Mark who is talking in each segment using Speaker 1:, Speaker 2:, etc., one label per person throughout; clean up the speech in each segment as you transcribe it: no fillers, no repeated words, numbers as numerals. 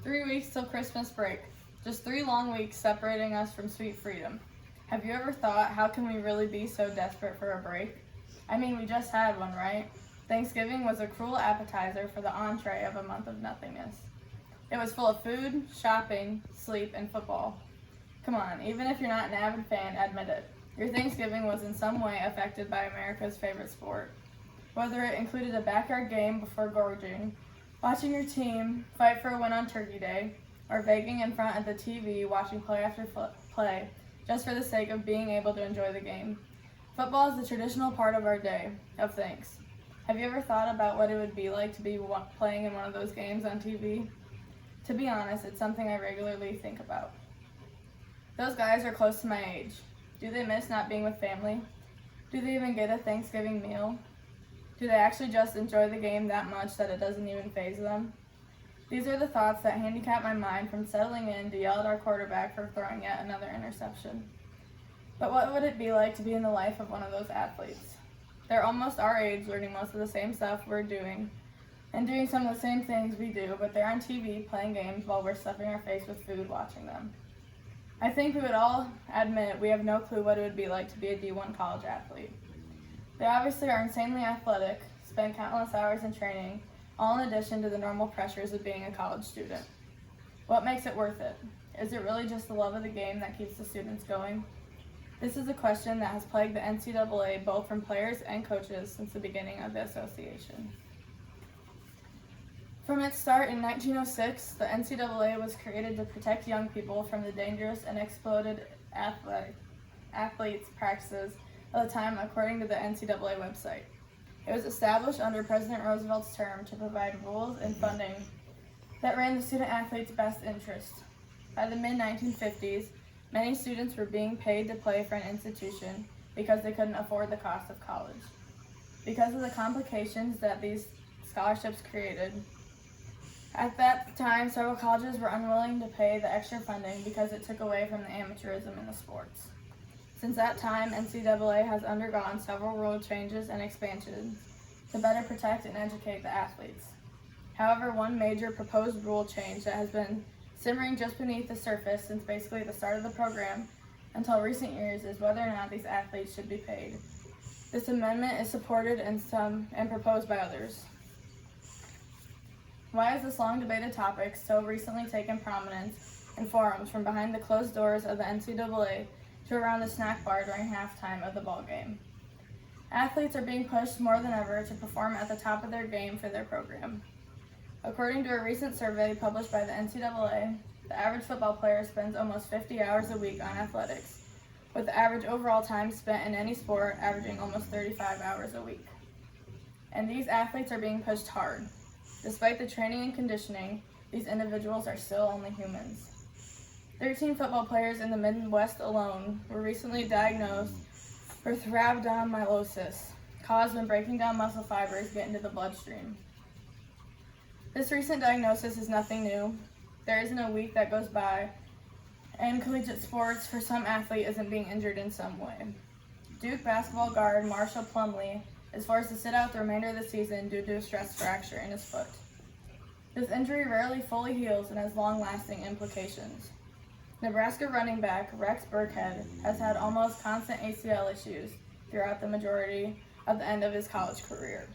Speaker 1: 3 weeks till Christmas break. Just 3 long weeks separating us from sweet freedom. Have you ever thought, how can we really be so desperate for a break? I mean, we just had one, right? Thanksgiving was a cruel appetizer for the entree of a month of nothingness. It was full of food, shopping, sleep, and football. Come on, even if you're not an avid fan, admit it. Your Thanksgiving was in some way affected by America's favorite sport. Whether it included a backyard game before gorging, watching your team fight for a win on Turkey Day, or begging in front of the TV watching play after play, just for the sake of being able to enjoy the game. Football is the traditional part of our day of thanks. Have you ever thought about what it would be like to be playing in one of those games on TV? To be honest, it's something I regularly think about. Those guys are close to my age. Do they miss not being with family? Do they even get a Thanksgiving meal? Do they actually just enjoy the game that much that it doesn't even faze them? These are the thoughts that handicap my mind from settling in to yell at our quarterback for throwing yet another interception. But what would it be like to be in the life of one of those athletes? They're almost our age, learning most of the same stuff we're doing, and doing some of the same things we do, but they're on TV playing games while we're stuffing our face with food watching them. I think we would all admit we have no clue what it would be like to be a D1 college athlete. They obviously are insanely athletic, spend countless hours in training, all in addition to the normal pressures of being a college student. What makes it worth it? Is it really just the love of the game that keeps the students going? This is a question that has plagued the NCAA both from players and coaches since the beginning of the association. From its start in 1906, the NCAA was created to protect young people from the dangerous and exploded athletes' practices of the time, according to the NCAA website. It was established under President Roosevelt's term to provide rules and funding that ran the student-athletes' best interest. By the mid-1950s, many students were being paid to play for an institution because they couldn't afford the cost of college. Because of the complications that these scholarships created, at that time, several colleges were unwilling to pay the extra funding because it took away from the amateurism in the sports. Since that time, NCAA has undergone several rule changes and expansions to better protect and educate the athletes. However, one major proposed rule change that has been simmering just beneath the surface since basically the start of the program until recent years is whether or not these athletes should be paid. This amendment is supported and proposed by others. Why has this long debated topic so recently taken prominence in forums from behind the closed doors of the NCAA to around the snack bar during halftime of the ball game? Athletes are being pushed more than ever to perform at the top of their game for their program. According to a recent survey published by the NCAA, the average football player spends almost 50 hours a week on athletics, with the average overall time spent in any sport averaging almost 35 hours a week. And these athletes are being pushed hard. Despite the training and conditioning, these individuals are still only humans. 13 football players in the Midwest alone were recently diagnosed with rhabdomyolysis, caused when breaking down muscle fibers get into the bloodstream. This recent diagnosis is nothing new. There isn't a week that goes by in collegiate sports for some athlete isn't being injured in some way. Duke basketball guard Marshall Plumlee is forced to sit out the remainder of the season due to a stress fracture in his foot. This injury rarely fully heals and has long-lasting implications. Nebraska running back Rex Burkhead has had almost constant ACL issues throughout the majority of the end of his college career.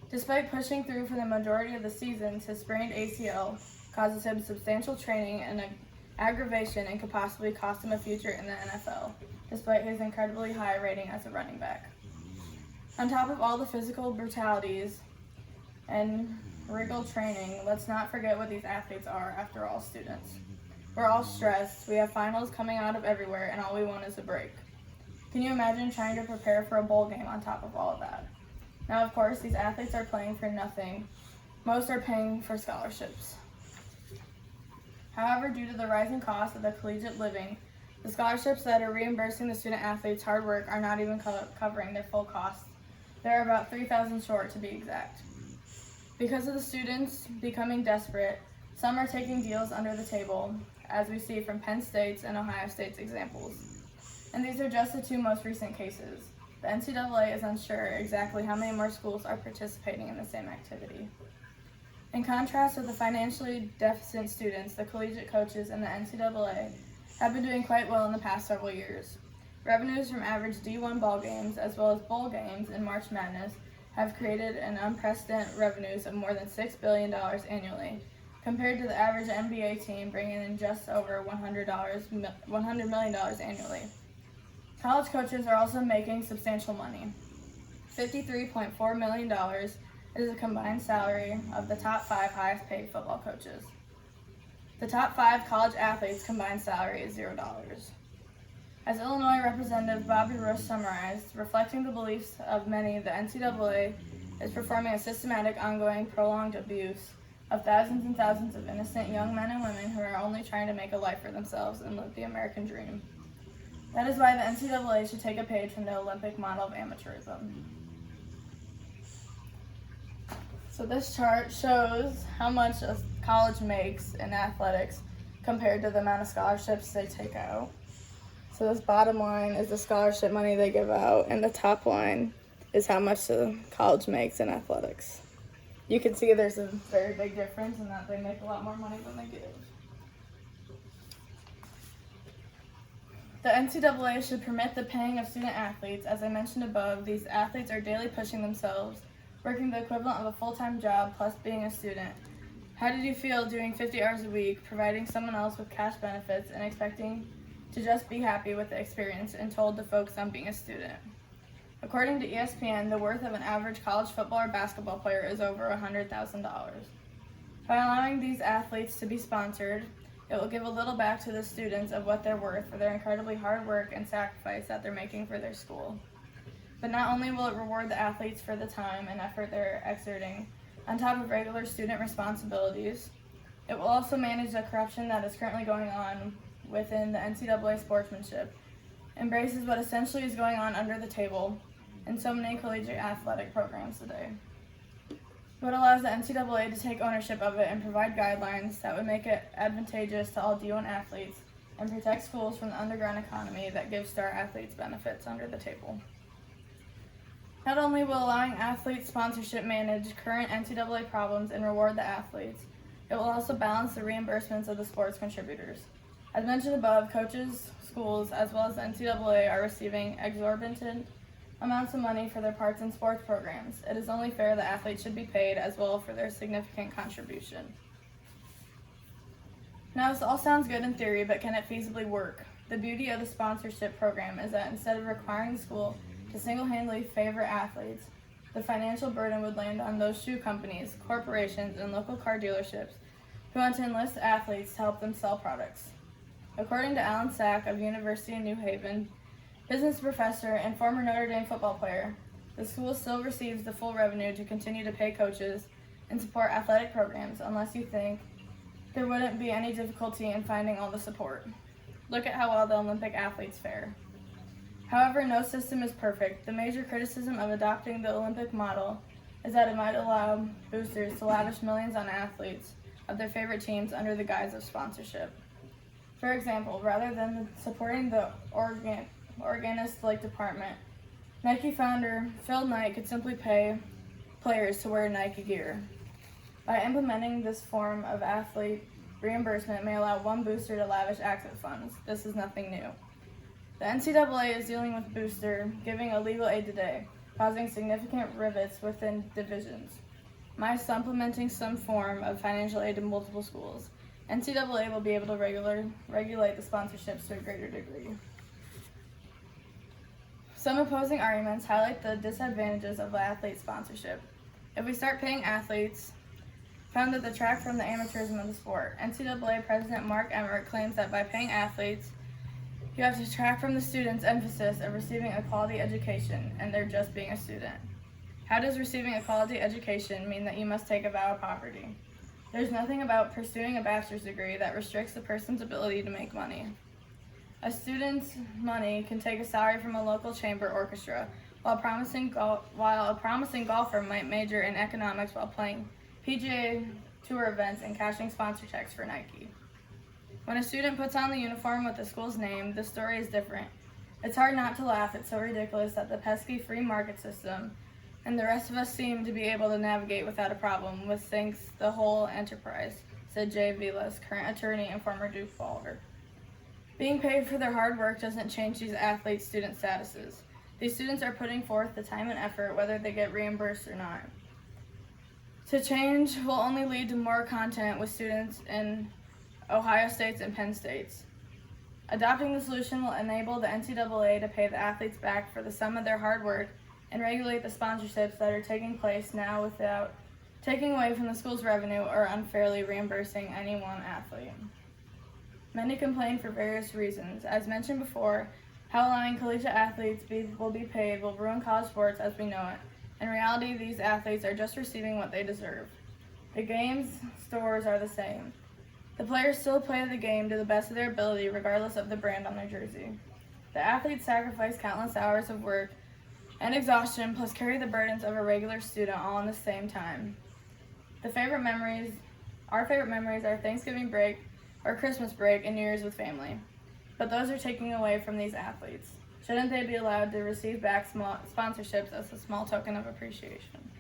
Speaker 1: Despite pushing through for the majority of the season, his sprained ACL causes him substantial training and an aggravation and could possibly cost him a future in the NFL, despite his incredibly high rating as a running back. On top of all the physical brutalities and regal training, let's not forget what these athletes are, after all, students. We're all stressed, we have finals coming out of everywhere, and all we want is a break. Can you imagine trying to prepare for a bowl game on top of all of that? Now, of course, these athletes are playing for nothing. Most are paying for scholarships. However, due to the rising cost of the collegiate living, the scholarships that are reimbursing the student athletes' hard work are not even covering their full costs. They're about $3,000 short to be exact. Because of the students becoming desperate, some are taking deals under the table, as we see from Penn State's and Ohio State's examples. And these are just the two most recent cases. The NCAA is unsure exactly how many more schools are participating in the same activity. In contrast with the financially deficient students, the collegiate coaches and the NCAA have been doing quite well in the past several years. Revenues from average D1 ball games as well as bowl games in March Madness have created an unprecedented revenues of more than $6 billion annually, compared to the average NBA team bringing in just over $100 million annually. College coaches are also making substantial money. $53.4 million is the combined salary of the top 5 highest paid football coaches. The top 5 college athletes' combined salary is $0. As Illinois Representative Bobby Rush summarized, reflecting the beliefs of many, the NCAA is performing a systematic, ongoing, prolonged abuse of thousands and thousands of innocent young men and women who are only trying to make a life for themselves and live the American dream. That is why the NCAA should take a page from the Olympic model of amateurism. So this chart shows how much a college makes in athletics compared to the amount of scholarships they take out. So this bottom line is the scholarship money they give out, and the top line is how much the college makes in athletics. You can see there's a very big difference in that they make a lot more money than they give. The NCAA should permit the paying of student athletes. As I mentioned above, these athletes are daily pushing themselves, working the equivalent of a full-time job plus being a student. How did you feel doing 50 hours a week, providing someone else with cash benefits, and expecting to just be happy with the experience and told to focus on being a student? According to ESPN, the worth of an average college football or basketball player is over $100,000. By allowing these athletes to be sponsored, it will give a little back to the students of what they're worth for their incredibly hard work and sacrifice that they're making for their school. But not only will it reward the athletes for the time and effort they're exerting, on top of regular student responsibilities, it will also manage the corruption that is currently going on within the NCAA sportsmanship, embraces what essentially is going on under the table in so many collegiate athletic programs today. What allows the NCAA to take ownership of it and provide guidelines that would make it advantageous to all D1 athletes and protect schools from the underground economy that gives star athletes benefits under the table. Not only will allowing athlete sponsorship manage current NCAA problems and reward the athletes, it will also balance the reimbursements of the sports contributors. As mentioned above, coaches, schools, as well as the NCAA are receiving exorbitant amounts of money for their parts in sports programs. It is only fair that athletes should be paid as well for their significant contribution. Now, this all sounds good in theory, but can it feasibly work? The beauty of the sponsorship program is that instead of requiring the school to single-handedly favor athletes, the financial burden would land on those shoe companies, corporations, and local car dealerships who want to enlist athletes to help them sell products. According to Alan Sack of University of New Haven, business professor and former Notre Dame football player, the school still receives the full revenue to continue to pay coaches and support athletic programs unless you think there wouldn't be any difficulty in finding all the support. Look at how well the Olympic athletes fare. However, no system is perfect. The major criticism of adopting the Olympic model is that it might allow boosters to lavish millions on athletes of their favorite teams under the guise of sponsorship. For example, rather than supporting the organist-like department, Nike founder Phil Knight could simply pay players to wear Nike gear. By implementing this form of athlete reimbursement, it may allow one booster to lavish access funds. This is nothing new. The NCAA is dealing with booster giving illegal aid today, causing significant rivets within divisions. By supplementing some form of financial aid to multiple schools, NCAA will be able to regulate the sponsorships to a greater degree. Some opposing arguments highlight the disadvantages of athlete sponsorship. If we start paying athletes, found that detract from the amateurism of the sport. NCAA President Mark Emmert claims that by paying athletes, you have to detract from the students' emphasis of receiving a quality education and they're just being a student. How does receiving a quality education mean that you must take a vow of poverty? There's nothing about pursuing a bachelor's degree that restricts a person's ability to make money. A student's money can take a salary from a local chamber orchestra, while a promising golfer might major in economics while playing PGA Tour events and cashing sponsor checks for Nike. When a student puts on the uniform with the school's name, the story is different. It's hard not to laugh. It's so ridiculous that the pesky free market system and the rest of us seem to be able to navigate without a problem, with thanks the whole enterprise, said Jay Vilas, current attorney and former Duke baller. Being paid for their hard work doesn't change these athletes' student statuses. These students are putting forth the time and effort whether they get reimbursed or not. To change will only lead to more content with students in Ohio State's and Penn State's. Adopting the solution will enable the NCAA to pay the athletes back for the sum of their hard work and regulate the sponsorships that are taking place now without taking away from the school's revenue or unfairly reimbursing any one athlete. Many complain for various reasons. As mentioned before, how allowing collegiate athletes will be paid will ruin college sports as we know it. In reality, these athletes are just receiving what they deserve. The game's stores are the same. The players still play the game to the best of their ability regardless of the brand on their jersey. The athletes sacrifice countless hours of work and exhaustion plus carry the burdens of a regular student all in the same time. Our favorite memories are Thanksgiving break, or Christmas break, and New Year's with family. But those are taken away from these athletes. Shouldn't they be allowed to receive back small sponsorships as a small token of appreciation?